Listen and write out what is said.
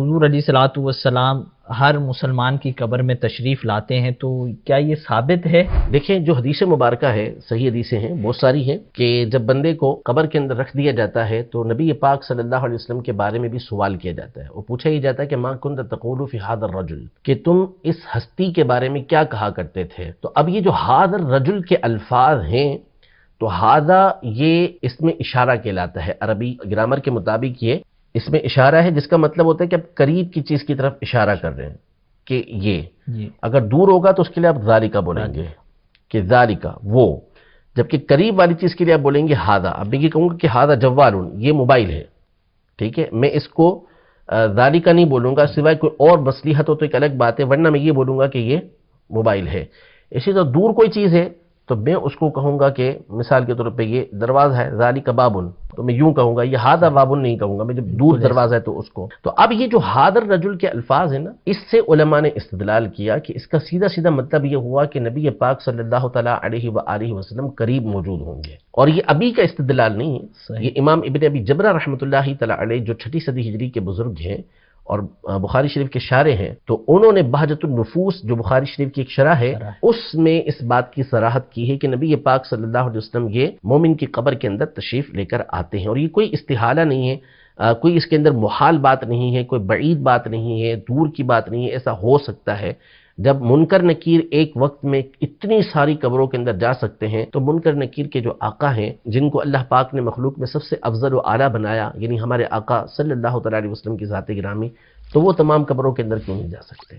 حضور علیہ الصلوۃ والسلام ہر مسلمان کی قبر میں تشریف لاتے ہیں، تو کیا یہ ثابت ہے؟ دیکھیں، جو حدیث مبارکہ ہے، صحیح حدیثیں ہیں، بہت ساری ہیں، کہ جب بندے کو قبر کے اندر رکھ دیا جاتا ہے تو نبی پاک صلی اللہ علیہ وسلم کے بارے میں بھی سوال کیا جاتا ہے، اور پوچھا یہ جاتا ہے کہ ما کنت تقول فی ھذا الرجل، کہ تم اس ہستی کے بارے میں کیا کہا کرتے تھے۔ تو اب یہ جو ھذا الرجل کے الفاظ ہیں، تو ھذا یہ اس میں اشارہ کہلاتا ہے، عربی گرامر کے مطابق یہ اس میں اشارہ ہے، جس کا مطلب ہوتا ہے کہ آپ قریب کی چیز کی طرف اشارہ کر رہے ہیں کہ یہ اگر دور ہوگا تو اس کے لیے آپ ذالکا بولیں گے کہ ذالکا وہ، جبکہ قریب والی چیز کے لیے آپ بولیں گے ھذا۔ اب میں یہ کہوں گا کہ ھذا جوال، یہ موبائل ہے، ٹھیک ہے، میں اس کو ذالکا نہیں بولوں گا، سوائے کوئی اور مصلحت ہو تو ایک الگ بات ہے، ورنہ میں یہ بولوں گا کہ یہ موبائل ہے۔ اسی طرح دور کوئی چیز ہے تو میں اس کو کہوں گا کہ مثال کے طور پہ یہ دروازہ ہے، ذالک بابن، تو میں یوں کہوں گا، یہ ھذا بابن نہیں کہوں گا میں، جب دور دروازہ ہے تو اس کو۔ تو اب یہ جو ھذا الرجل کے الفاظ ہیں نا، اس سے علماء نے استدلال کیا کہ اس کا سیدھا سیدھا مطلب یہ ہوا کہ نبی پاک صلی اللہ تعالیٰ علیہ وآلہ وسلم قریب موجود ہوں گے، اور یہ ابھی کا استدلال نہیں ہے، یہ امام ابن ابی جبرہ رحمۃ اللہ تعالیٰ علیہ جو 6 صدی ہجری کے بزرگ ہیں اور بخاری شریف کے شارح ہیں، تو انہوں نے بہجت النفوس جو بخاری شریف کی ایک شرح ہے، اس میں اس بات کی صراحت کی ہے کہ نبی پاک صلی اللہ علیہ وسلم یہ مومن کی قبر کے اندر تشریف لے کر آتے ہیں، اور یہ کوئی استحالہ نہیں ہے، کوئی اس کے اندر محال بات نہیں ہے، کوئی بعید بات نہیں ہے، دور کی بات نہیں ہے، ایسا ہو سکتا ہے۔ جب منکر نکیر ایک وقت میں اتنی ساری قبروں کے اندر جا سکتے ہیں، تو منکر نکیر کے جو آقا ہیں، جن کو اللہ پاک نے مخلوق میں سب سے افضل و اعلیٰ بنایا، یعنی ہمارے آقا صلی اللہ تعالیٰ علیہ وسلم کی ذات گرامی، تو وہ تمام قبروں کے اندر کیوں نہیں جا سکتے؟